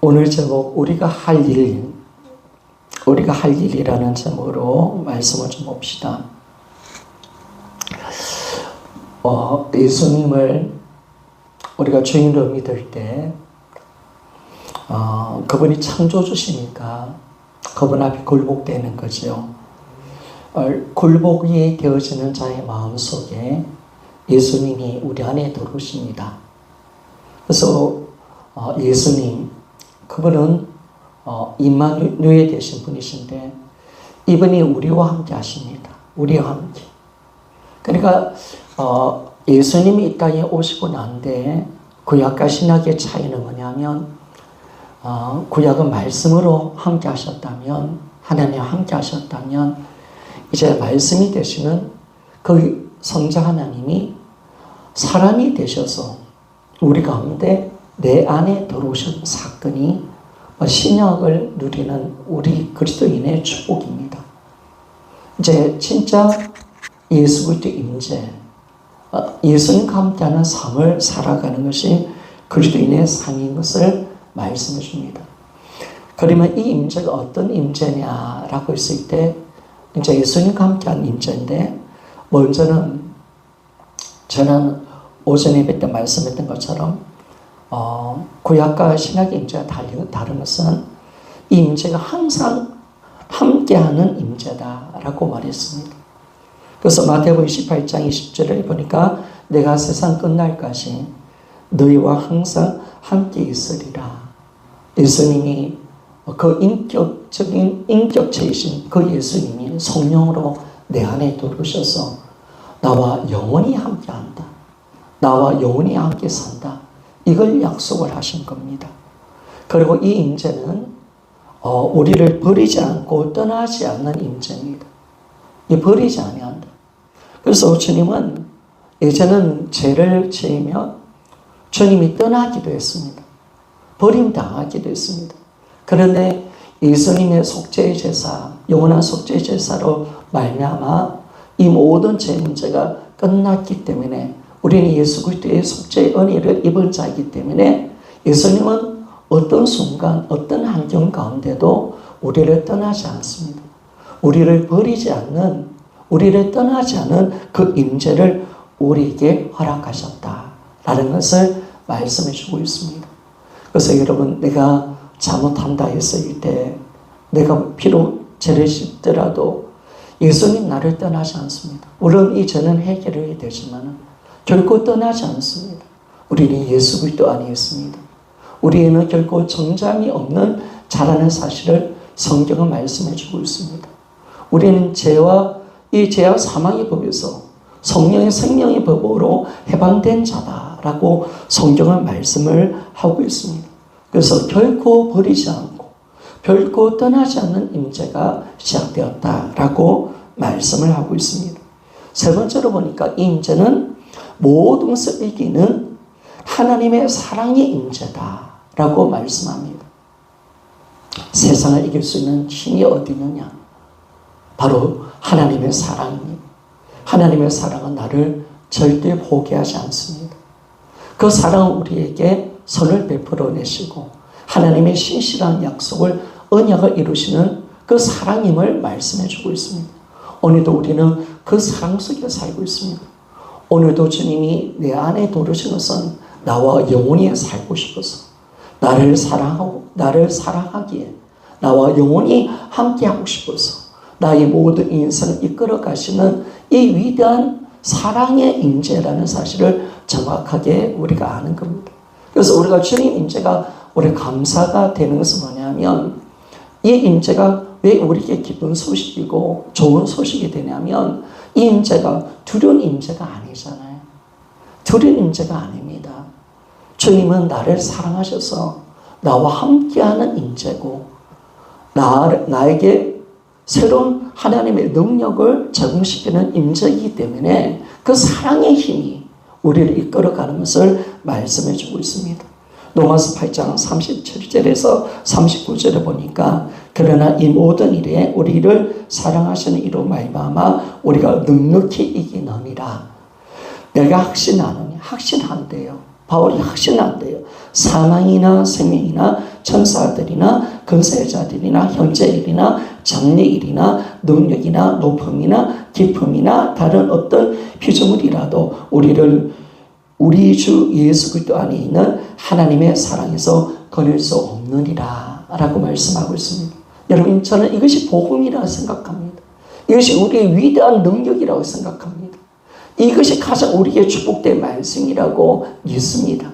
오늘 제목 우리가 할 일이라는 제목으로 말씀을 좀 봅시다. 예수님을 우리가 주인으로 믿을 때 그분이 창조주시니까 그분 앞에 굴복되는 거죠. 굴복이 되어지는 자의 마음속에 예수님이 우리 안에 들어오십니다. 그래서 예수님, 그분은 임마누엘 되신 분이신데 이분이 우리와 함께 하십니다. 우리와 함께. 그러니까 예수님이 이 땅에 오시고 난 뒤에 구약과 신약의 차이는 뭐냐면 구약은 말씀으로 함께 하셨다면, 하나님과 함께 하셨다면 이제 말씀이 되시는 그 성자 하나님이 사람이 되셔서 우리 가운데 내 안에 들어오신 사건이 신약을 누리는 우리 그리스도인의 축복입니다. 이제 진짜 예수 그리스도의 임재, 예수님과 함께하는 삶을 살아가는 것이 그리스도인의 삶인 것을 말씀해 줍니다. 그러면 이 임재가 어떤 임재냐라고 했을 때 이제 예수님과 함께하는 임재인데, 먼저는 저는 오전에 예배 때 말씀했던 것처럼 구약과 신약의 임재가 다른 것은 이 임재가 항상 함께하는 임재다라고 말했습니다. 그래서 마태복음 28장 20절을 보니까 내가 세상 끝날까지 너희와 항상 함께 있으리라. 예수님이 그 인격체이신 그 예수님이 성령으로 내 안에 들어오셔서 나와 영원히 함께한다. 나와 영원히 함께 산다. 이걸 약속을 하신 겁니다. 그리고 이 임재는 우리를 버리지 않고 떠나지 않는 임재입니다. 버리지 아니한다. 그래서 주님은 예전은 죄를 지으면 주님이 떠나기도 했습니다. 버림당하기도 했습니다. 그런데 예수님의 속죄의 제사, 영원한 속죄의 제사로 말미암아 이 모든 죄 문제가 끝났기 때문에 우리는 예수 그리스도의 속죄의 은혜를 입은 자이기 때문에 예수님은 어떤 순간, 어떤 환경 가운데도 우리를 떠나지 않습니다. 우리를 버리지 않는, 우리를 떠나지 않은 그 임재를 우리에게 허락하셨다라는 것을 말씀해 주고 있습니다. 그래서 여러분, 내가 잘못한다 했을 때, 내가 비록 죄를 짓더라도 예수님 나를 떠나지 않습니다. 물론 이 죄는 해결이 되지만 결코 떠나지 않습니다. 우리는 예수 그리스도 안에 있습니다. 우리에는 결코 정잠이 없는 자라는 사실을 성경은 말씀해 주고 있습니다. 우리는 죄와 사망의 법에서 성령의 생명의 법으로 해방된 자다라고 성경은 말씀을 하고 있습니다. 그래서 결코 버리지 않고 결코 떠나지 않는 임재가 시작되었다라고 말씀을 하고 있습니다. 세 번째로 보니까 이 임재는 모든 것을 이기는 하나님의 사랑의 임재다라고 말씀합니다. 세상을 이길 수 있는 힘이 어디 있느냐? 바로 하나님의 사랑입니다. 하나님의 사랑은 나를 절대 포기하지 않습니다. 그 사랑은 우리에게 선을 베풀어 내시고 하나님의 신실한 약속을, 언약을 이루시는 그 사랑임을 말씀해 주고 있습니다. 오늘도 우리는 그 사랑 속에 살고 있습니다. 오늘도 주님이 내 안에 들어오신 것은 나와 영원히 살고 싶어서 나를 사랑하기에 나와 영원히 함께하고 싶어서 나의 모든 인생을 이끌어 가시는 이 위대한 사랑의 임재라는 사실을 정확하게 우리가 아는 겁니다. 그래서 우리가 주님 임재가 우리 감사가 되는 것은 뭐냐면, 이 임재가 왜 우리에게 기쁜 소식이고 좋은 소식이 되냐면, 이 임재가 두려운 임재가 아니잖아요. 두려운 임재가 아닙니다. 주님은 나를 사랑하셔서 나와 함께하는 임재고, 나에게 새로운 하나님의 능력을 적용시키는 임재이기 때문에 그 사랑의 힘이 우리를 이끌어가는 것을 말씀해 주고 있습니다. 로마서 8장 37절에서 39절에 보니까 그러나 이 모든 일에 우리를 사랑하시는 이로 말미암아 우리가 넉넉히 이기느니라. 내가 확신하느냐? 확신한대요. 바울이 확신한대요. 사망이나 생명이나 천사들이나 근세자들이나 형제일이나 장래일이나 능력이나 높음이나 깊음이나 다른 어떤 피조물이라도 우리 주 예수 그리스도 안에 있는 하나님의 사랑에서 거닐 수 없느니라 라고 말씀하고 있습니다. 여러분, 저는 이것이 복음이라고 생각합니다. 이것이 우리의 위대한 능력이라고 생각합니다. 이것이 가장 우리에게 축복된 말씀이라고 믿습니다.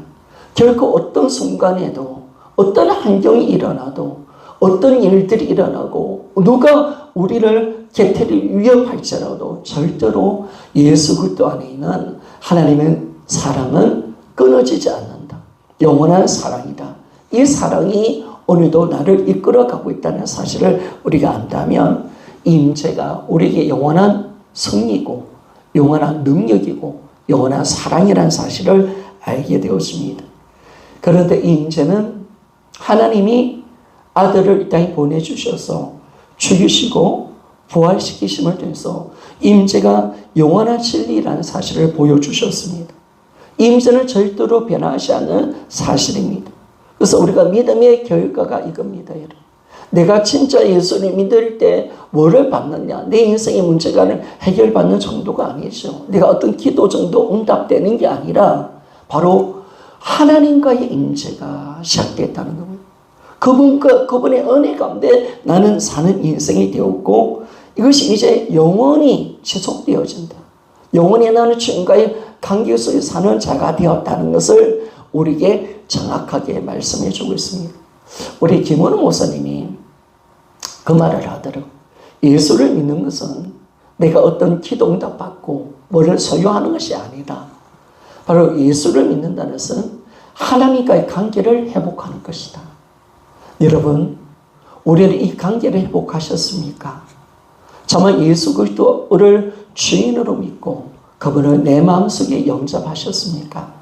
결코 어떤 순간에도 어떤 환경이 일어나도 어떤 일들이 일어나고 누가 우리를 개태를 위협할지라도 절대로 예수 그리스도 안에 있는 하나님의 사랑은 끊어지지 않는다. 영원한 사랑이다. 이 사랑이 오늘도 나를 이끌어가고 있다는 사실을 우리가 안다면 이 임재가 우리에게 영원한 승리고 영원한 능력이고 영원한 사랑이라는 사실을 알게 되었습니다. 그런데 이 임재는 하나님이 아들을 이 땅에 보내주셔서 죽이시고 부활시키심을 통해서 임재가 영원한 진리라는 사실을 보여주셨습니다. 임재는 절대로 변하지 않는 사실입니다. 그래서 우리가 믿음의 결과가 이겁니다. 여러분. 내가 진짜 예수를 믿을 때 뭐를 받느냐, 내 인생의 문제가 해결받는 정도가 아니죠. 내가 어떤 기도 정도 응답되는 게 아니라 바로 하나님과의 임재가 시작됐다는 겁니다. 그분의 은혜 가운데 나는 사는 인생이 되었고 이것이 이제 영원히 지속되어진다. 영원히 나는 주님과의 관계 속에 사는 자가 되었다는 것을 우리에게 정확하게 말씀해 주고 있습니다. 우리 김원우 목사님이 그 말을 하더라고요. 예수를 믿는 것은 내가 어떤 기도 응답 받고 뭐를 소유하는 것이 아니다. 바로 예수를 믿는다는 것은 하나님과의 관계를 회복하는 것이다. 여러분, 우리는 이 관계를 회복하셨습니까? 정말 예수 그리스도를 주인으로 믿고 그분을 내 마음속에 영접하셨습니까?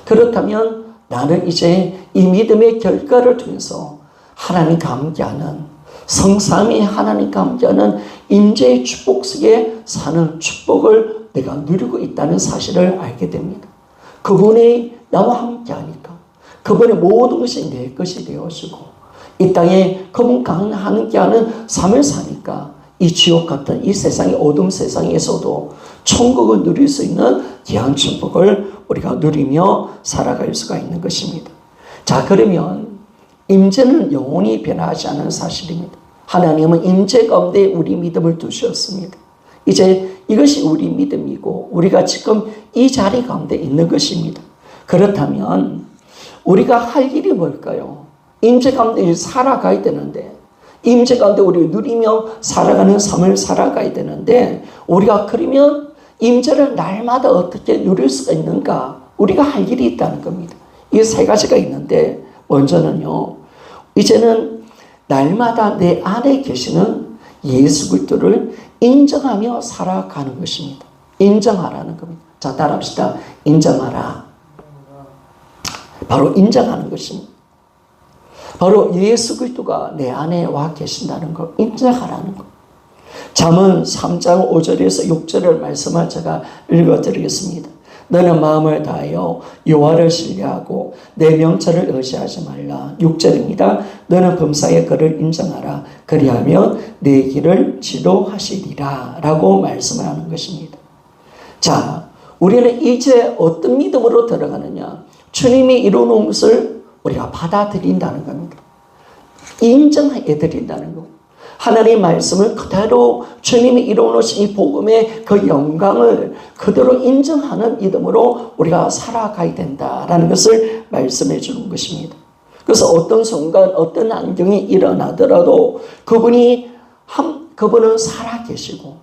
그렇다면 나는 이제 이 믿음의 결과를 통해서 하나님과 함께하는 성삼위 하나님과 함께하는 임재의 축복 속에 사는 축복을 내가 누리고 있다는 사실을 알게 됩니다. 그분이 나와 함께하니까 그분의 모든 것이 내 것이 되어지고 이 땅에 그분과 함께하는 삶을 사니까 이 지옥 같은 이 세상의 어둠 세상에서도 천국을 누릴 수 있는 귀한 축복을 우리가 누리며 살아갈 수가 있는 것입니다. 자, 그러면 임재는 영원히 변하지 않은 사실입니다. 하나님은 임재 가운데 우리 믿음을 두셨습니다. 이제 이것이 우리 믿음이고 우리가 지금 이 자리 가운데 있는 것입니다. 그렇다면 우리가 할 일이 뭘까요? 임재 가운데 살아가야 되는데 임재 가운데 우리 누리며 살아가는 삶을 살아가야 되는데 우리가 그러면 임재를 날마다 어떻게 누릴 수가 있는가? 우리가 할 일이 있다는 겁니다. 이 세 가지가 있는데 먼저는요. 이제는 날마다 내 안에 계시는 예수 그리스도를 인정하며 살아가는 것입니다. 인정하라는 겁니다. 자, 따라합시다. 인정하라. 바로 인정하는 것입니다. 바로 예수 그리스도가 내 안에 와 계신다는 걸 인정하라는 것. 잠언 3장 5절에서 6절을 말씀을 제가 읽어드리겠습니다. 너는 마음을 다하여 여호와를 신뢰하고 내 명철을 의지하지 말라. 6절입니다. 너는 범사의 그를 인정하라. 그리하면 내 길을 지도하시리라. 라고 말씀을 하는 것입니다. 자, 우리는 이제 어떤 믿음으로 들어가느냐. 주님이 이루는 것을 우리가 받아들인다는 겁니다. 인정해드린다는 것. 하나님의 말씀을 그대로 주님이 이루어놓으신 이 복음의 그 영광을 그대로 인정하는 믿음으로 우리가 살아가야 된다라는 것을 말씀해 주는 것입니다. 그래서 어떤 순간 어떤 환경이 일어나더라도 그분은 살아계시고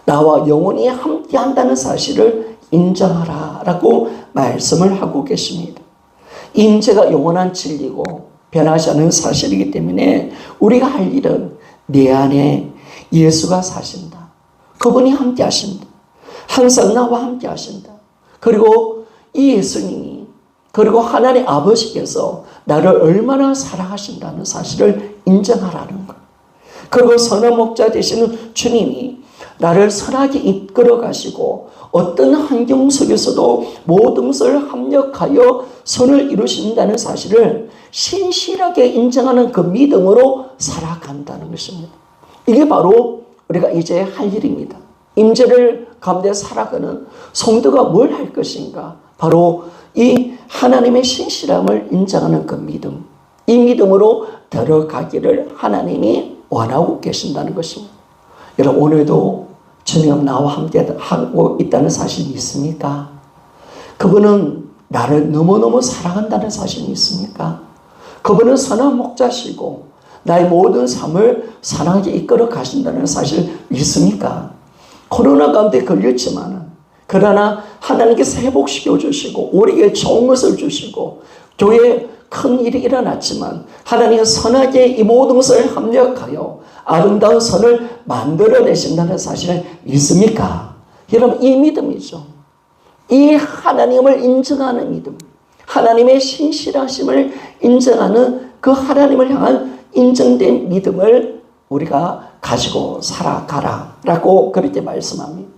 나와 영원히 함께한다는 사실을 인정하라라고 말씀을 하고 계십니다. 임재가 영원한 진리고 변하지 않는 사실이기 때문에 우리가 할 일은 내 안에 예수가 사신다. 그분이 함께 하신다. 항상 나와 함께 하신다. 그리고 이 예수님이 그리고 하나님 아버지께서 나를 얼마나 사랑하신다는 사실을 인정하라는 것. 그리고 선한 목자 되시는 주님이 나를 선하게 이끌어 가시고 어떤 환경 속에서도 모든 것을 합력하여 선을 이루신다는 사실을 신실하게 인정하는 그 믿음으로 살아간다는 것입니다. 이게 바로 우리가 이제 할 일입니다. 임재를 가운데 살아가는 성도가 뭘 할 것인가? 바로 이 하나님의 신실함을 인정하는 그 믿음, 이 믿음으로 들어가기를 하나님이 원하고 계신다는 것입니다. 여러분, 오늘도 주님 나와 함께 하고 있다는 사실 믿습니까? 그분은 나를 너무너무 사랑한다는 사실 믿습니까? 그분은 선한 목자시고 나의 모든 삶을 사랑하게 이끌어 가신다는 사실 믿습니까? 코로나 가운데 걸렸지만 그러나 하나님께서 회복시켜 주시고 우리에게 좋은 것을 주시고 교회에 큰 일이 일어났지만 하나님은 선하게 이 모든 것을 합력하여 아름다운 선을 만들어내신다는 사실을 믿습니까? 여러분, 이 믿음이죠. 이 하나님을 인정하는 믿음, 하나님의 신실하심을 인정하는 그 하나님을 향한 인정된 믿음을 우리가 가지고 살아가라라고 그렇게 말씀합니다.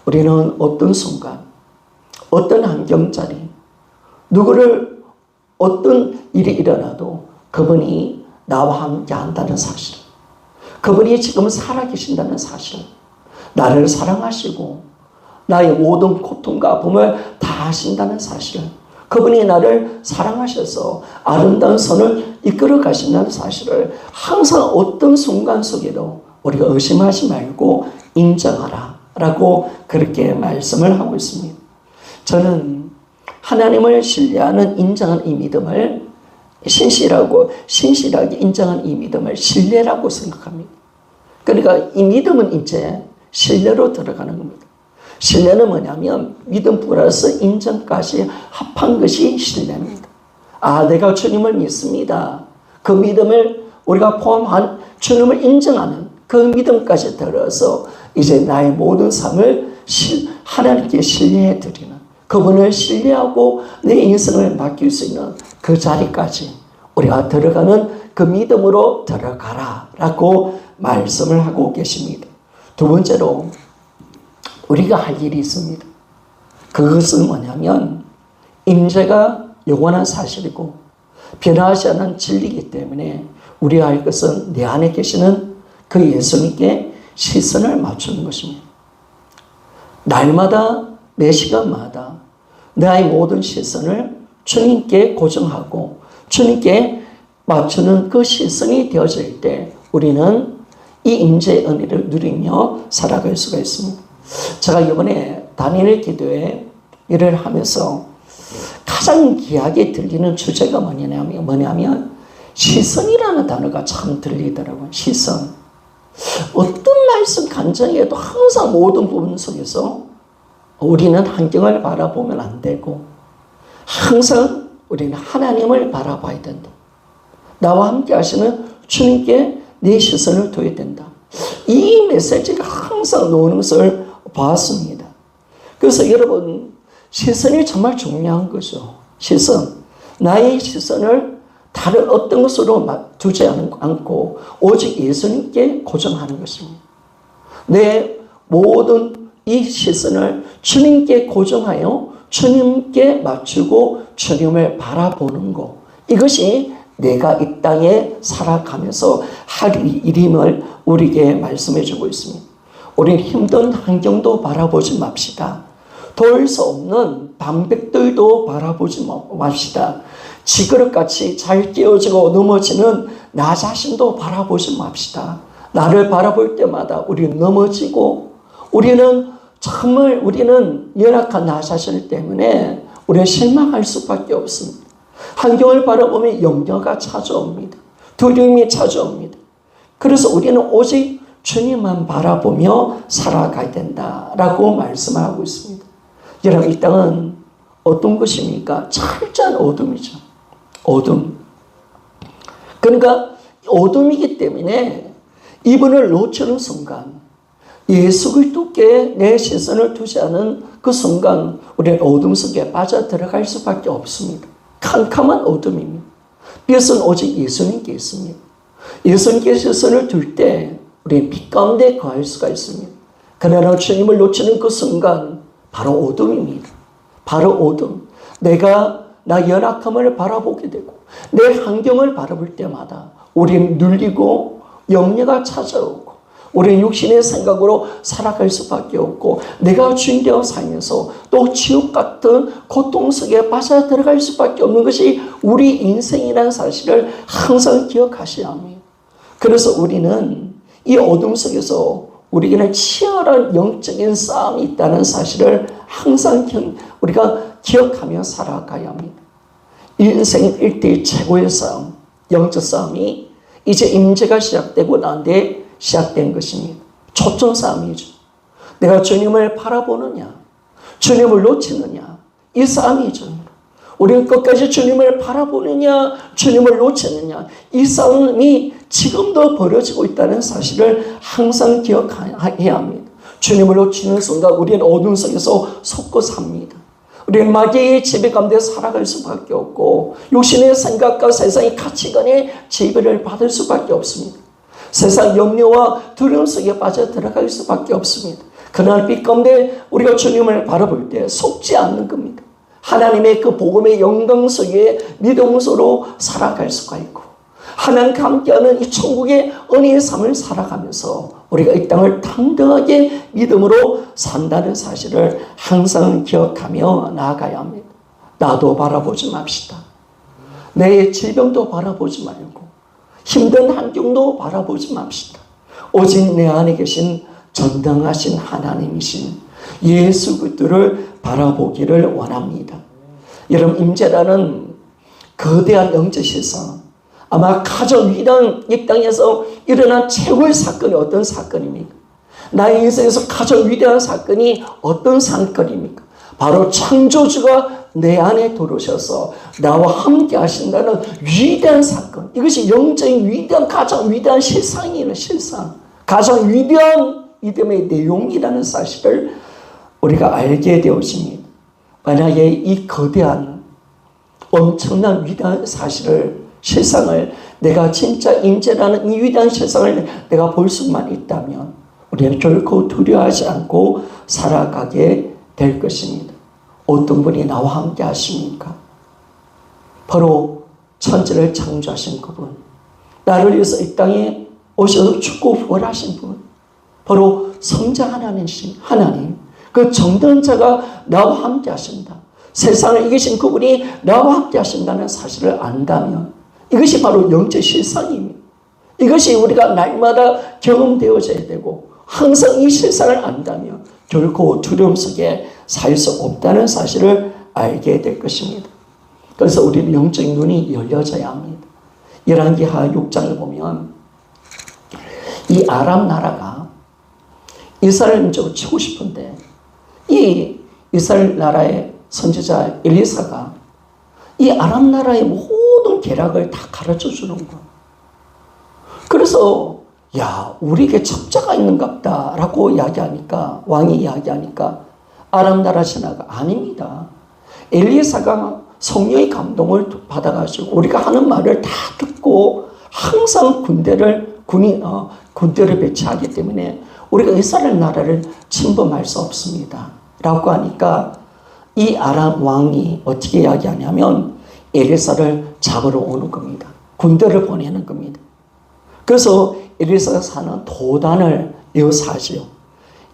우리는 어떤 순간, 어떤 환경자리, 누구를 어떤 일이 일어나도 그분이 나와 함께 한다는 사실, 그분이 지금 살아계신다는 사실, 나를 사랑하시고 나의 모든 고통과 아픔을 다 하신다는 사실, 그분이 나를 사랑하셔서 아름다운 선을 이끌어 가신다는 사실을 항상 어떤 순간 속에도 우리가 의심하지 말고 인정하라 라고 그렇게 말씀을 하고 있습니다. 저는 하나님을 신뢰하는 인정한 이 믿음을 신실하게 인정한 이 믿음을 신뢰라고 생각합니다. 그러니까 이 믿음은 이제 신뢰로 들어가는 겁니다. 신뢰는 뭐냐면 믿음 플러스 인정까지 합한 것이 신뢰입니다. 아, 내가 주님을 믿습니다. 그 믿음을 우리가 포함한 주님을 인정하는 그 믿음까지 들어서 이제 나의 모든 삶을 하나님께 신뢰해 드리는, 그분을 신뢰하고 내 인생을 맡길 수 있는 그 자리까지 우리가 들어가는 그 믿음으로 들어가라 라고 말씀을 하고 계십니다. 두 번째로 우리가 할 일이 있습니다. 그것은 뭐냐면 임재가 영원한 사실이고 변화하지 않는 진리이기 때문에 우리가 할 것은 내 안에 계시는 그 예수님께 시선을 맞추는 것입니다. 날마다 매 시간마다 나의 모든 시선을 주님께 고정하고 주님께 맞추는 그 시선이 되어질 때 우리는 이 임재의 은혜를 누리며 살아갈 수가 있습니다. 제가 이번에 다니엘 기도회 일을 하면서 가장 귀하게 들리는 주제가 뭐냐면 시선이라는 단어가 참 들리더라고요. 시선. 어떤 말씀 간증에도 항상 모든 부분 속에서 우리는 환경을 바라보면 안 되고 항상 우리는 하나님을 바라봐야 된다. 나와 함께 하시는 주님께 내 시선을 둬야 된다. 이 메시지가 항상 나오는 것을 봤습니다. 그래서 여러분, 시선이 정말 중요한 거죠. 시선. 나의 시선을 다른 어떤 것으로 두지 않고 오직 예수님께 고정하는 것입니다. 내 모든 이 시선을 주님께 고정하여 주님께 맞추고 주님을 바라보는 것. 이것이 내가 이 땅에 살아가면서 할 일임을 우리에게 말씀해 주고 있습니다. 우리는 힘든 환경도 바라보지 맙시다. 도울 수 없는 방백들도 바라보지 맙시다. 지그릇같이 잘 깨어지고 넘어지는 나 자신도 바라보지 맙시다. 나를 바라볼 때마다 우리는 넘어지고 우리는 연약한 나 자신 때문에 우리는 실망할 수밖에 없습니다. 환경을 바라보면 염려가 찾아옵니다. 두려움이 찾아옵니다. 그래서 우리는 오직 주님만 바라보며 살아가야 된다라고 말씀하고 있습니다. 여러분, 이 땅은 어떤 것입니까? 철저한 어둠이죠. 어둠. 그러니까 어둠이기 때문에 이분을 놓치는 순간, 예수 그리스도께 내 시선을 두지 않은 그 순간 우리는 어둠 속에 빠져들어갈 수밖에 없습니다. 캄캄한 어둠입니다. 빛은 오직 예수님께 있습니다. 예수님께 시선을 둘 때 우리는 빛 가운데 거할 수가 있습니다. 그러나 주님을 놓치는 그 순간 바로 어둠입니다. 바로 어둠. 내가 나 연약함을 바라보게 되고 내 환경을 바라볼 때마다 우리는 눌리고 염려가 찾아오고 우리는 육신의 생각으로 살아갈 수밖에 없고 내가 주인 되어 살면서 또 지옥 같은 고통 속에 빠져들어갈 수밖에 없는 것이 우리 인생이라는 사실을 항상 기억하셔야 합니다. 그래서 우리는 이 어둠 속에서 우리에게는 치열한 영적인 싸움이 있다는 사실을 항상 우리가 기억하며 살아가야 합니다. 인생 일대의 최고의 싸움, 영적 싸움이 이제 임재가 시작되고 난 뒤에 시작된 것입니다. 초점 싸움이죠. 내가 주님을 바라보느냐, 주님을 놓치느냐, 이 싸움이죠. 우리는 끝까지 주님을 바라보느냐, 주님을 놓치느냐, 이 싸움이 지금도 벌어지고 있다는 사실을 항상 기억해야 합니다. 주님을 놓치는 순간 우리는 어둠 속에서 속고 삽니다. 우리는 마귀의 지배 가운데 살아갈 수밖에 없고 육신의 생각과 세상의 가치관의 지배를 받을 수밖에 없습니다. 세상 염려와 두려움 속에 빠져들어갈 수밖에 없습니다. 그날 빛 가운데 우리가 주님을 바라볼 때 속지 않는 겁니다. 하나님의 그 복음의 영광 속에 믿음으로 살아갈 수가 있고 하나님과 함께하는 이 천국의 은혜의 삶을 살아가면서 우리가 이 땅을 당당하게 믿음으로 산다는 사실을 항상 기억하며 나아가야 합니다. 나도 바라보지 맙시다. 내 질병도 바라보지 말고 힘든 환경도 바라보지 맙시다. 오직 내 안에 계신 전능하신 하나님이신 예수 그리스도를 바라보기를 원합니다. 여러분, 임재라는 거대한 영적 실상, 아마 가장 위대한 이 땅에서 일어난 최고의 사건이 어떤 사건입니까? 나의 인생에서 가장 위대한 사건이 어떤 사건입니까? 바로 창조주가 내 안에 들어오셔서 나와 함께 하신다는 위대한 사건. 이것이 영적인 위대한, 가장 위대한 실상이라는 실상. 가장 위대한 믿음의 내용이라는 사실을 우리가 알게 되었습니다. 만약에 이 거대한 엄청난 위대한 사실을, 실상을, 내가 진짜 임재라는 이 위대한 실상을 내가 볼 수만 있다면 우리는 결코 두려워하지 않고 살아가게 될 것입니다. 어떤 분이 나와 함께 하십니까? 바로 천지를 창조하신 그분, 나를 위해서 이 땅에 오셔서 죽고 부활하신 분, 바로 성자 하나님이신 하나님, 그 정든 자가 나와 함께 하신다. 세상을 이기신 그분이 나와 함께 하신다는 사실을 안다면 이것이 바로 영적 실상입니다. 이것이 우리가 날마다 경험되어져야 되고 항상 이 실상을 안다면 결코 두려움 속에 살 수 없다는 사실을 알게 될 것입니다. 그래서 우리는 영적 눈이 열려져야 합니다. 열왕기하 6장에 보면 이 아람 나라가 이스라엘 민족을 치고 싶은데 이 이스라엘 나라의 선지자 엘리사가 이 아람 나라의 모든 계략을 다 가르쳐 주는 거야. 그래서 야, 우리에게 첩자가 있는갑다 라고 이야기하니까, 왕이 이야기하니까 아람 나라 신하가 아닙니다. 엘리사가 성령의 감동을 받아가지고 우리가 하는 말을 다 듣고 항상 군대를 배치하기 때문에 우리가 이스라엘 나라를 침범할 수 없습니다 라고 하니까 이 아람 왕이 어떻게 이야기하냐면 엘리사를 잡으러 오는 겁니다. 군대를 보내는 겁니다. 그래서 엘리사가 사는 도단을 에워싸지요.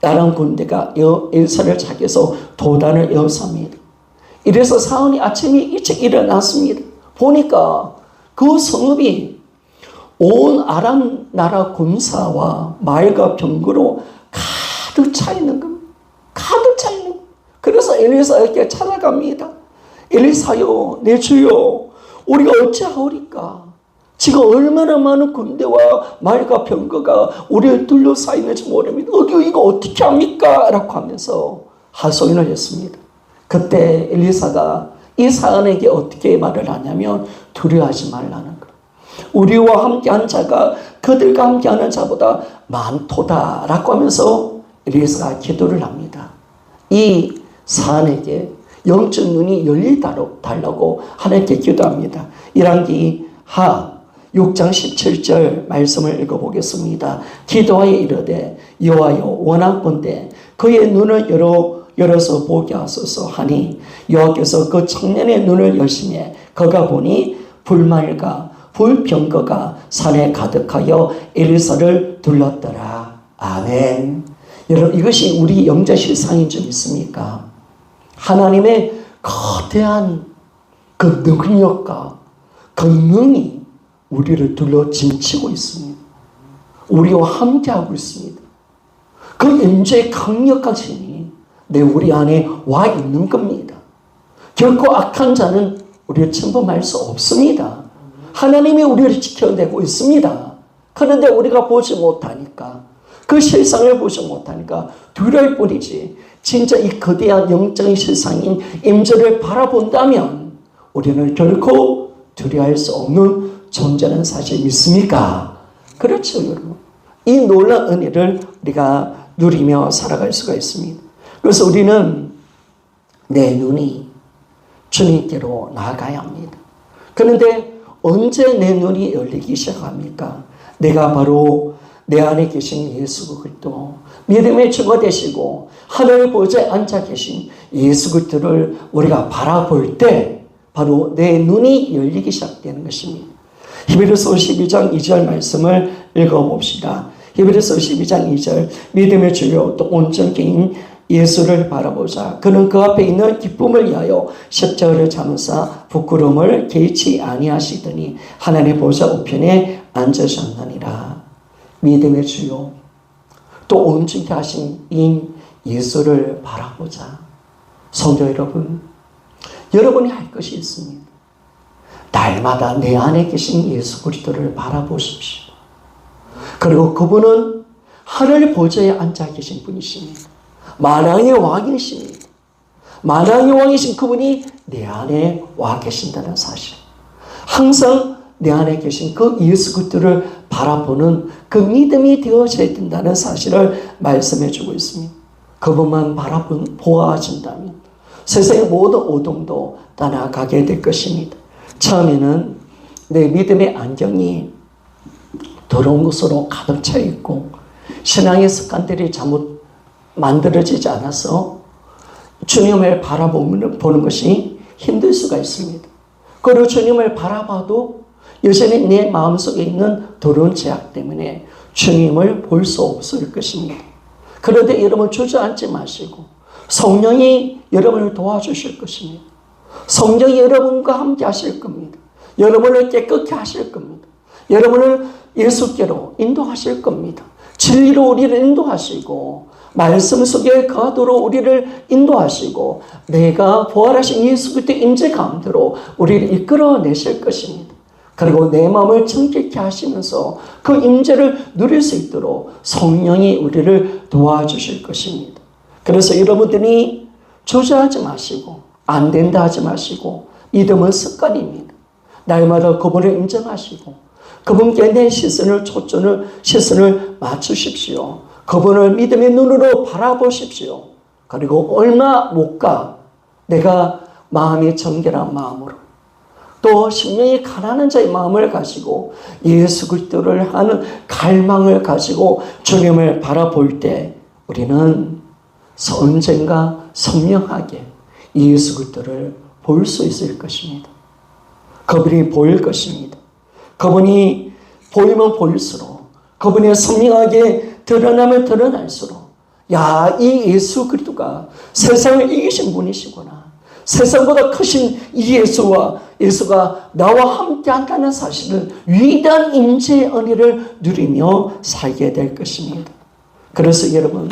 아람 군대가 엘리사를 찾아서 도단을 에워쌉니다. 이래서 사울이 아침에 일찍 일어났습니다. 보니까 그 성읍이 온 아람 나라 군사와 말과 병거로 가득 차 있는 겁니다. 가득 차 있는 겁니다. 그래서 엘리사에게 찾아갑니다. 엘리사요, 내 주요, 우리가 어찌하오리까? 지금 얼마나 많은 군대와 말과 병거가 우리를 둘러싸이는지 모릅니다. 이거 어떻게 합니까? 라고 하면서 하소연을 했습니다. 그때 엘리사가 이 사안에게 어떻게 말을 하냐면 두려워하지 말라는 것. 우리와 함께한 자가 그들과 함께하는 자보다 많도다 라고 하면서 엘리사가 기도를 합니다. 이 사안에게 영적 눈이 열리달라고 하나님께 기도합니다. 열왕기하 6장 17절 말씀을 읽어보겠습니다. 기도하여 이르되 여호와여 원하건대 그의 눈을 열어서 보게 하소서 하니 여호와께서 그 청년의 눈을 여시매 그가 보니 불말과 불병거가 산에 가득하여 엘리사를 둘렀더라. 아멘. 여러분, 이것이 우리 영적 실상인 줄 믿습니까? 하나님의 거대한 그 능력과 그 능이 우리를 둘러 진치고 있습니다. 우리와 함께하고 있습니다. 그 임재의 강력한 힘이 우리 안에 와 있는 겁니다. 결코 악한 자는 우리를 침범할 수 없습니다. 하나님이 우리를 지켜내고 있습니다. 그런데 우리가 보지 못하니까, 그 실상을 보지 못하니까 두려울 뿐이지, 진짜 이 거대한 영적인 실상인 임재를 바라본다면 우리는 결코 두려워할 수 없는 존재라는 사실 믿습니까? 그렇죠, 여러분. 이 놀라운 은혜를 우리가 누리며 살아갈 수가 있습니다. 그래서 우리는 내 눈이 주님께로 나아가야 합니다. 그런데 언제 내 눈이 열리기 시작합니까? 내가 바로 내 안에 계신 예수 그리스도, 믿음의 주가 되시고 하늘 보좌에 앉아 계신 예수 그리스도를 우리가 바라볼 때 바로 내 눈이 열리기 시작되는 것입니다. 히브리서 12장 2절 말씀을 읽어봅시다. 히브리서 12장 2절 믿음의 주요 또 온전케인 예수를 바라보자. 그는 그 앞에 있는 기쁨을 위하여 십자가를 참으사 부끄러움을 개의치 아니하시더니 하나님의 보좌 우편에 앉으셨느니라. 믿음의 주요 또 온전케 하신 이 예수를 바라보자. 성도 여러분, 여러분이 할 것이 있습니다. 날마다 내 안에 계신 예수 그리스도를 바라보십시오. 그리고 그분은 하늘 보좌에 앉아 계신 분이십니다. 만왕의 왕이십니다. 만왕의 왕이신 그분이 내 안에 와 계신다는 사실, 항상 내 안에 계신 그 예수 그리스도를 바라보는 그 믿음이 되어져야 된다는 사실을 말씀해 주고 있습니다. 그분만 보아진다면 세상의 모든 어둠도 떠나가게 될 것입니다. 처음에는 내 믿음의 안경이 더러운 것으로 가득 차 있고 신앙의 습관들이 잘못 만들어지지 않아서 주님을 바라보는 것이 힘들 수가 있습니다. 그리고 주님을 바라봐도 여전히 내 마음속에 있는 더러운 죄악 때문에 주님을 볼 수 없을 것입니다. 그런데 여러분 주저앉지 마시고 성령이 여러분을 도와주실 것입니다. 성령이 여러분과 함께 하실 겁니다. 여러분을 깨끗게 하실 겁니다. 여러분을 예수께로 인도하실 겁니다. 진리로 우리를 인도하시고 말씀 속에 거하도록 우리를 인도하시고 내가 부활하신 예수 그리스도의 임재 가운데로 우리를 이끌어내실 것입니다. 그리고 내 마음을 정결케 하시면서 그 임재를 누릴 수 있도록 성령이 우리를 도와주실 것입니다. 그래서 여러분들이 주저하지 마시고 안 된다 하지 마시고 믿음은 습관입니다. 날마다 그분을 인정하시고 그분께 내 시선을 맞추십시오. 그분을 믿음의 눈으로 바라보십시오. 그리고 얼마 못 가 내가 마음이 정결한 마음으로 또 심령이 가난한 자의 마음을 가지고 예수 그리스도를 하는 갈망을 가지고 주님을 바라볼 때 우리는 언젠가 선명하게 예수 그리스도를 볼 수 있을 것입니다. 그분이 보일 것입니다. 그분이 보이면 보일수록 그분이 선명하게 드러나면 드러날수록 야, 이 예수 그리스도가 세상을 이기신 분이시구나. 세상보다 크신 이 예수가 나와 함께 한다는 사실을 위대한 임재의 은혜를 누리며 살게 될 것입니다. 그래서 여러분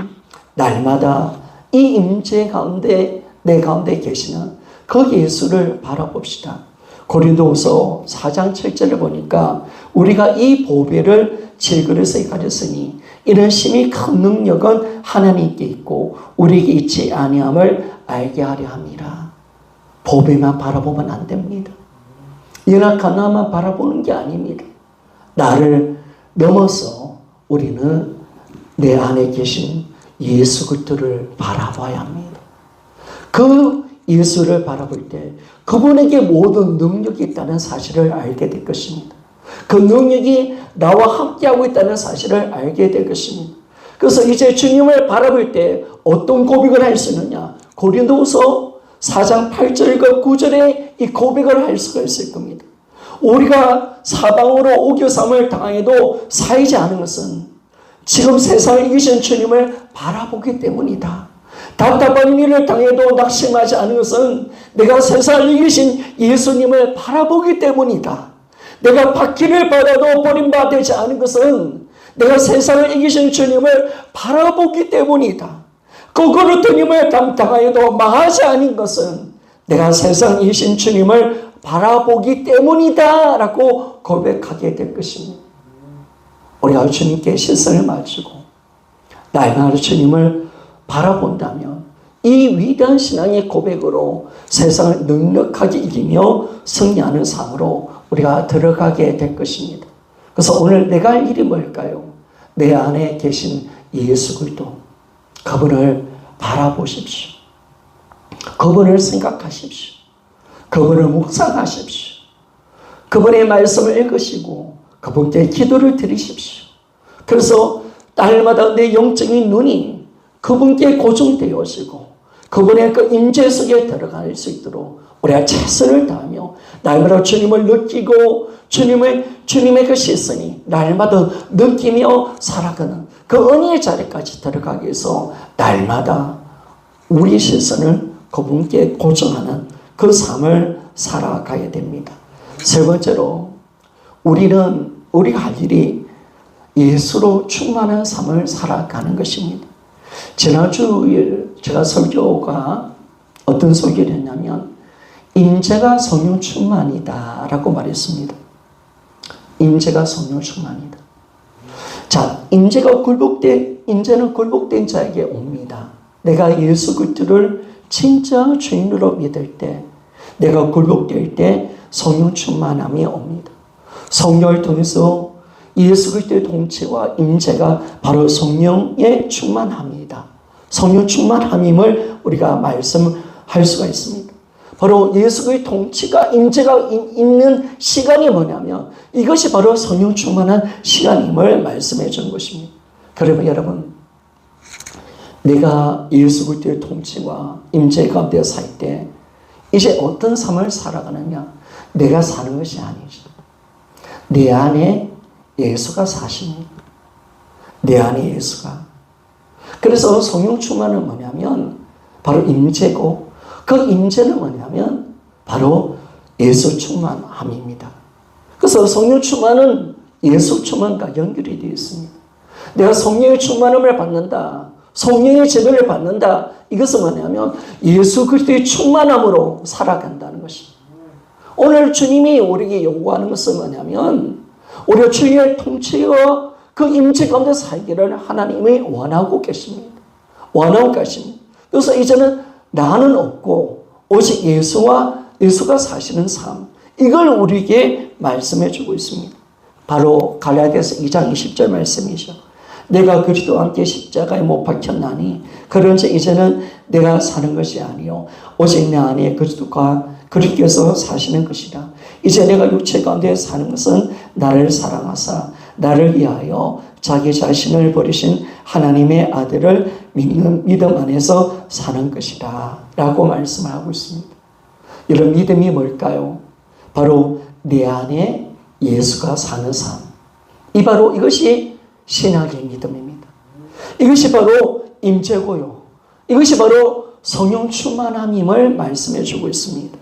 날마다 이 임재 가운데 내 가운데 계시는 그 예수를 바라봅시다. 고린도후서 4장 7절을 보니까 우리가 이 보배를 질그릇에 가졌으니 이런 심히 큰 능력은 하나님께 있고 우리에게 있지 아니함을 알게 하려 함이라. 보배만 바라보면 안 됩니다. 연약한 나만 바라보는 게 아닙니다. 나를 넘어서 우리는 내 안에 계신 예수 그리스도를 바라봐야 합니다. 그 예수를 바라볼 때 그분에게 모든 능력이 있다는 사실을 알게 될 것입니다. 그 능력이 나와 함께하고 있다는 사실을 알게 될 것입니다. 그래서 이제 주님을 바라볼 때 어떤 고백을 할 수 있느냐? 고린도후서 4장 8절과 9절에 이 고백을 할 수가 있을 겁니다. 우리가 사방으로 오교삼을 당해도 사이지 않은 것은 지금 세상을 이기신 주님을 바라보기 때문이다. 답답한 일을 당해도 낙심하지 않은 것은 내가 세상을 이기신 예수님을 바라보기 때문이다. 내가 박해를 받아도 버림받지 않은 것은 내가 세상을 이기신 주님을 바라보기 때문이다. 거꾸로님을 당하여도 망하지 않은 것은 내가 세상을 이기신 주님을 바라보기 때문이다 라고 고백하게 될 것입니다. 우리가 주님께 시선을 맞추고 날마다 주님을 바라본다면 이 위대한 신앙의 고백으로 세상을 넉넉하게 이기며 승리하는 삶으로 우리가 들어가게 될 것입니다. 그래서 오늘 내가 할 일이 뭘까요? 내 안에 계신 예수 그리스도, 그분을 바라보십시오. 그분을 생각하십시오. 그분을 묵상하십시오. 그분의 말씀을 읽으시고 그분께 기도를 드리십시오. 그래서 날마다 내 영적인 눈이 그분께 고정되어지고 그분의 그 임재 속에 들어갈 수 있도록 우리가 최선을 다하며 날마다 주님을 느끼고 주님의 그 시선이 날마다 느끼며 살아가는 그 은혜의 자리까지 들어가기 위해서 날마다 우리 시선을 그분께 고정하는 그 삶을 살아가야 됩니다. 세 번째로 우리가 할 일이 예수로 충만한 삶을 살아가는 것입니다. 지난주에 제가 설교가 어떤 설교를 했냐면 임재가 성령 충만이다 라고 말했습니다. 임재가 성령 충만이다. 자, 임재는 굴복된 자에게 옵니다. 내가 예수 그리스도를 진짜 주인으로 믿을 때, 내가 굴복될 때 성령 충만함이 옵니다. 성령을 통해서 예수 그리스도의 통치와 임재가 바로 성령의 충만함이다. 성령 충만함임을 우리가 말씀할 수가 있습니다. 바로 예수 그리스도의 통치가 임재가 있는 시간이 뭐냐면 이것이 바로 성령 충만한 시간임을 말씀해 준 것입니다. 그러면 여러분, 내가 예수 그리스도의 통치와 임재 가운데 살 때 이제 어떤 삶을 살아가느냐? 내가 사는 것이 아니죠. 내 안에 예수가 사십니다. 내 안에 예수가. 그래서 성령 충만은 뭐냐면 바로 임재고 그 임재는 뭐냐면 바로 예수 충만함입니다. 그래서 성령 충만은 예수 충만과 연결이 되어 있습니다. 내가 성령의 충만함을 받는다. 성령의 제도를 받는다. 이것은 뭐냐면 예수 그리스도의 충만함으로 살아간다는 것입니다. 오늘 주님이 우리에게 요구하는 것은 뭐냐면 우리가 주의 통치와 그 임재 가운데 살기를 하나님이 원하고 계십니다. 원하고 계십니다. 그래서 이제는 나는 없고 오직 예수가 사시는 삶, 이걸 우리에게 말씀해 주고 있습니다. 바로 갈라디아서 2장 20절 말씀이죠. 내가 그리스도와 함께 십자가에 못 박혔나니 그런즉 이제는 내가 사는 것이 아니요 오직 내 안에 그리스도께서 사시는 것이라. 이제 내가 육체 가운데 사는 것은 나를 사랑하사 나를 위하여 자기 자신을 버리신 하나님의 아들을 믿는 믿음 안에서 사는 것이다 라고 말씀을 하고 있습니다. 이런 믿음이 뭘까요? 바로 내 안에 예수가 사는 삶. 이것이 신학의 믿음입니다. 이것이 바로 임재고요. 이것이 바로 성령 충만함임을 말씀해 주고 있습니다.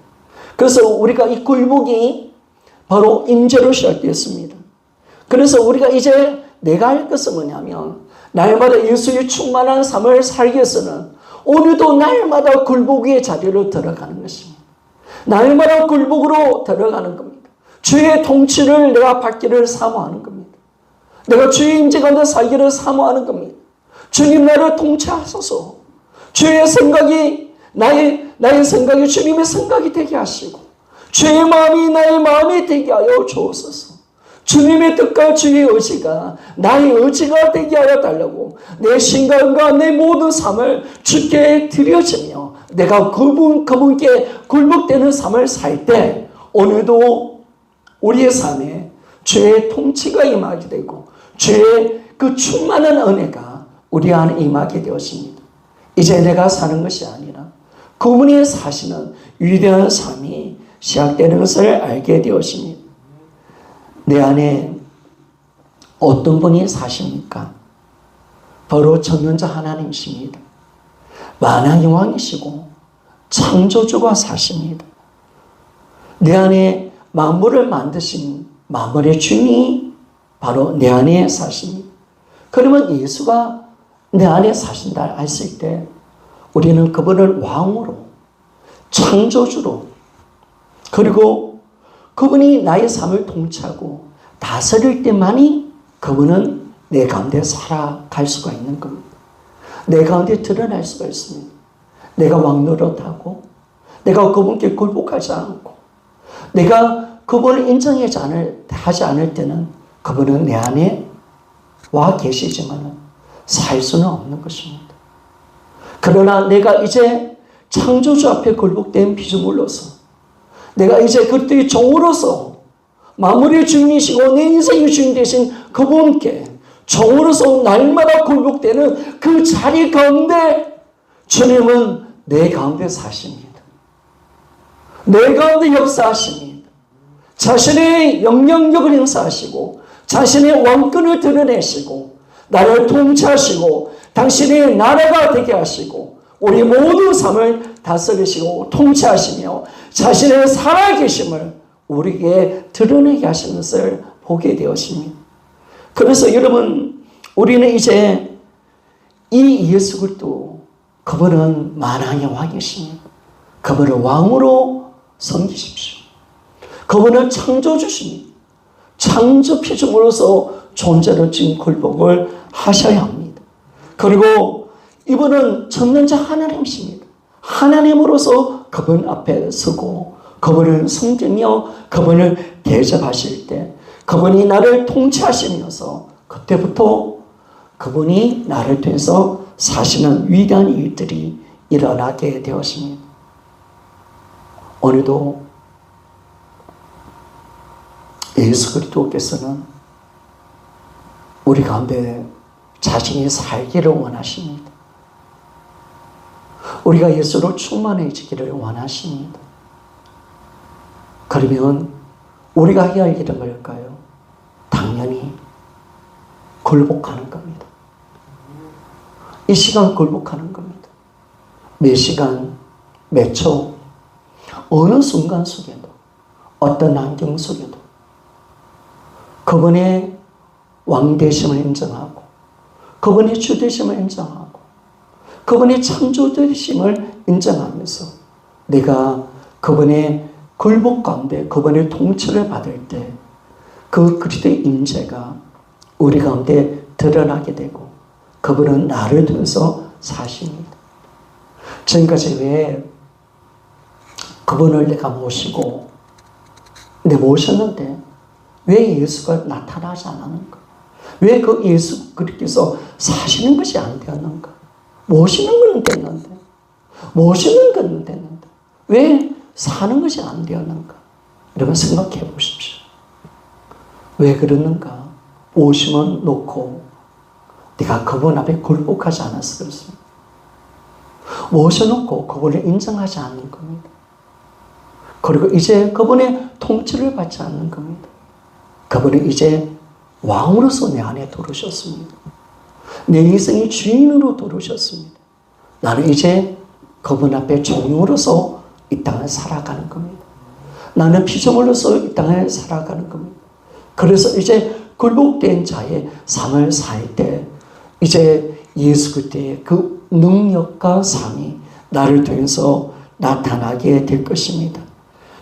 그래서 우리가 이 굴복이 바로 임재로 시작되었습니다. 그래서 우리가 이제 내가 할 것은 뭐냐면 날마다 예수의 충만한 삶을 살기 위해서는 오늘도 날마다 굴복의 자리로 들어가는 것입니다. 날마다 굴복으로 들어가는 겁니다. 주의 통치를 내가 받기를 사모하는 겁니다. 내가 주의 임재 가운데 살기를 사모하는 겁니다. 주님 나를 통치하소서. 주의 생각이 나의 생각이 주님의 생각이 되게 하시고 주의 마음이 나의 마음이 되게 하여 주옵소서. 주님의 뜻과 주의 의지가 나의 의지가 되게 하여 달라고 내 신간과 내 모든 삶을 주께 드려지며 내가 그분께 굴복되는 삶을 살 때 오늘도 우리의 삶에 주의 통치가 임하게 되고 주의 그 충만한 은혜가 우리 안에 임하게 되었습니다. 이제 내가 사는 것이 아니라 그분이 사시는 위대한 삶이 시작되는 것을 알게 되었습니다. 내 안에 어떤 분이 사십니까? 바로 전능자 하나님이십니다. 만왕의 왕이시고 창조주가 사십니다. 내 안에 만물을 만드신 만물의 주인이 바로 내 안에 사십니다. 그러면 예수가 내 안에 사신다 했을 때 우리는 그분을 왕으로, 창조주로, 그리고 그분이 나의 삶을 통치하고 다스릴 때만이 그분은 내 가운데 살아갈 수가 있는 겁니다. 내 가운데 드러날 수가 있습니다. 내가 왕 노릇하고 내가 그분께 굴복하지 않고 내가 그분을 인정하지 않을 때는 그분은 내 안에 와 계시지만 살 수는 없는 것입니다. 그러나 내가 이제 창조주 앞에 굴복된 피조물로서 내가 이제 그리스도의 종으로서 만물의 주인이시고 내 인생의 주인 되신 그분께 종으로서 날마다 굴복되는 그 자리 가운데 주님은 내 가운데 사십니다. 내 가운데 역사하십니다. 자신의 영향력을 행사하시고 자신의 왕권을 드러내시고 나를 통치하시고 당신의 나라가 되게 하시고 우리 모든 삶을 다스리시고 통치하시며 자신의 살아계심을 우리에게 드러내게 하시는 것을 보게 되었습니다. 그래서 여러분 우리는 이제 이 예수 그리스도 그분은 만왕의 왕이십니다. 그분을 왕으로 섬기십시오. 그분은 창조주십니다. 창조 피조물로서 존재로 지은 굴복을 하셔야 합니다. 그리고 이분은 전능자 하나님이십니다. 하나님으로서 그분 앞에 서고 그분을 섬기며 그분을 대접하실 때 그분이 나를 통치하시면서 그때부터 그분이 나를 통해서 사시는 위대한 일들이 일어나게 되었습니다. 오늘도 예수 그리스도께서는 우리 가운데 자신이 살기를 원하십니다. 우리가 예수로 충만해지기를 원하십니다. 그러면 우리가 해야 할 일은 뭘까요? 당연히 굴복하는 겁니다. 이 시간 굴복하는 겁니다. 몇 시간, 몇 초, 어느 순간 속에도 어떤 환경 속에도 그분의 왕되심을 인정하고 그분의 주되심을 인정하고 그분의 창조되심을 인정하면서 내가 그분의 굴복 가운데 그분의 통치를 받을 때 그 그리스도의 임재가 우리 가운데 드러나게 되고 그분은 나를 통해서 사십니다. 지금까지 왜 그분을 내가 모시고 모셨는데 왜 예수가 나타나지 않았는가? 왜 그 예수 그리스도께서 사시는 것이 안 되었는가? 모시는 건 됐는데 모시는 건 됐는데 왜 사는 것이 안 되었는가? 여러분 생각해 보십시오. 왜 그러는가? 모시면 놓고 네가 그분 앞에 굴복하지 않아서 그렇습니다. 모셔놓고 그분을 인정하지 않는 겁니다. 그리고 이제 그분의 통치를 받지 않는 겁니다. 그분은 이제 왕으로서 내 안에 들어오셨습니다. 내 인생의 주인으로 들어오셨습니다. 나는 이제 그분 앞에 종으로서 이 땅을 살아가는 겁니다. 나는 피조물로서 이 땅을 살아가는 겁니다. 그래서 이제 굴복된 자의 삶을 살 때 이제 예수 그리스도의 그 능력과 삶이 나를 통해서 나타나게 될 것입니다.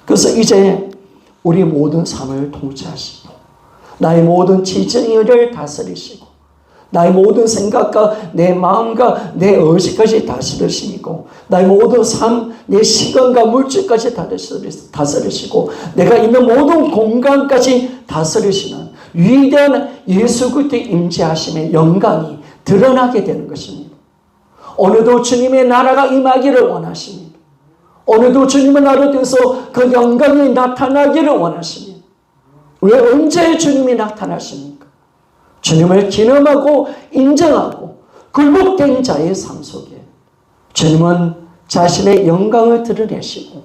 그래서 이제 우리 모든 삶을 통치하시고 나의 모든 지정의를 다스리시고 나의 모든 생각과 내 마음과 내 의식까지 다스리시고 나의 모든 삶, 내 시간과 물질까지 다스리시고 내가 있는 모든 공간까지 다스리시는 위대한 예수 그리스도의 임재하심의 영광이 드러나게 되는 것입니다. 오늘도 주님의 나라가 임하기를 원하십니다. 오늘도 주님의 나라를 통해서 그 영광이 나타나기를 원하십니다. 왜 언제 주님이 나타나십니까? 주님을 기념하고 인정하고 굴복된 자의 삶 속에 주님은 자신의 영광을 드러내시고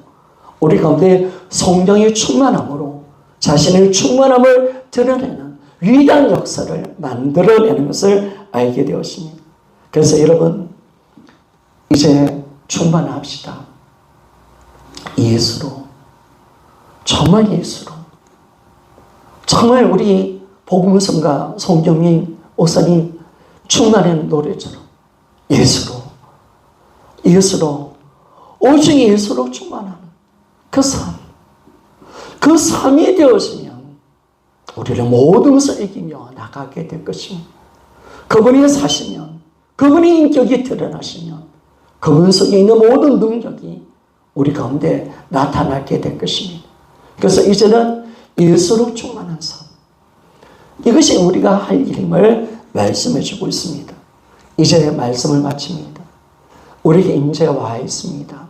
우리 가운데 성령의 충만함으로 자신의 충만함을 드러내는 위대한 역사를 만들어내는 것을 알게 되었습니다. 그래서 여러분 이제 충만합시다. 예수로, 정말 예수로, 정말 우리 복음성가 송경민 목사님 충만한 노래처럼 예수로, 예수로, 오직 예수로 충만하는 그 삶, 그 삶이 되어지면 우리는 모든 것을 이기며 나가게 될 것입니다. 그분이 사시면, 그분의 인격이 드러나시면 그분 속에 있는 모든 능력이 우리 가운데 나타나게 될 것입니다. 그래서 이제는 예수로 충만한 삶, 이것이 우리가 할 일임을 말씀해 주고 있습니다. 이제 말씀을 마칩니다. 우리에게 이제 와 있습니다.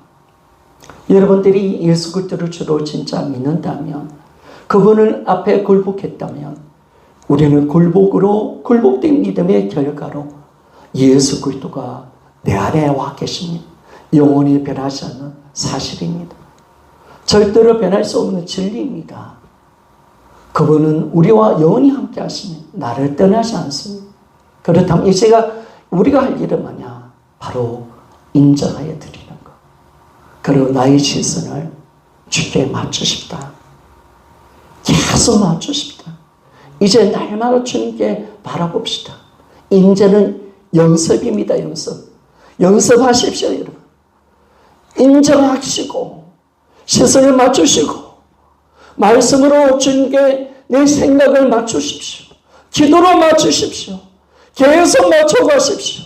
여러분들이 예수 그리스도를 주로 진짜 믿는다면, 그분을 앞에 굴복했다면 우리는 굴복된 믿음의 결과로 예수 그리스도가 내 안에 와 계십니다. 영원히 변하지 않는 사실입니다. 절대로 변할 수 없는 진리입니다. 그분은 우리와 영원히 함께 하시니 나를 떠나지 않습니다. 그렇다면 이제가 우리가 할 일은 뭐냐? 바로 인정하여 드리는 것. 그리고 나의 시선을 주께 맞추십다. 계속 맞추십다. 이제 날마다 주님께 바라봅시다. 인제는 연습입니다. 연습하십시오, 여러분. 인정하시고 시선을 맞추시고 말씀으로 주님께 내 생각을 맞추십시오. 기도로 맞추십시오. 계속 맞춰가십시오.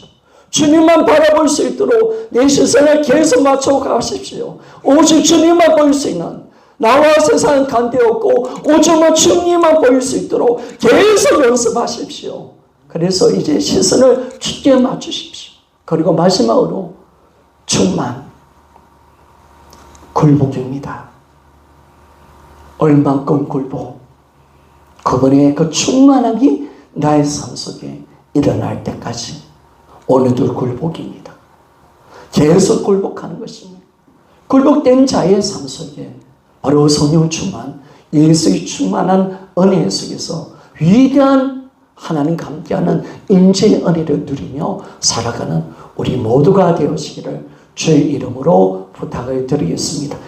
주님만 바라볼 수 있도록 내 시선을 계속 맞춰가십시오. 오직 주님만 보일 수 있는, 나와 세상은 관계없고 오직만 주님만 보일 수 있도록 계속 연습하십시오. 그래서 이제 시선을 주께 맞추십시오. 그리고 마지막으로 충만, 굴복입니다. 얼만큼 굴복, 그분의 그 충만함이 나의 삶 속에 일어날 때까지 오늘도 굴복입니다. 계속 굴복하는 것입니다. 굴복된 자의 삶 속에 바로 성령 충만, 예수의 충만한 은혜 속에서 위대한 하나님과 함께하는 인재의 은혜를 누리며 살아가는 우리 모두가 되어지기를 주의 이름으로 부탁을 드리겠습니다.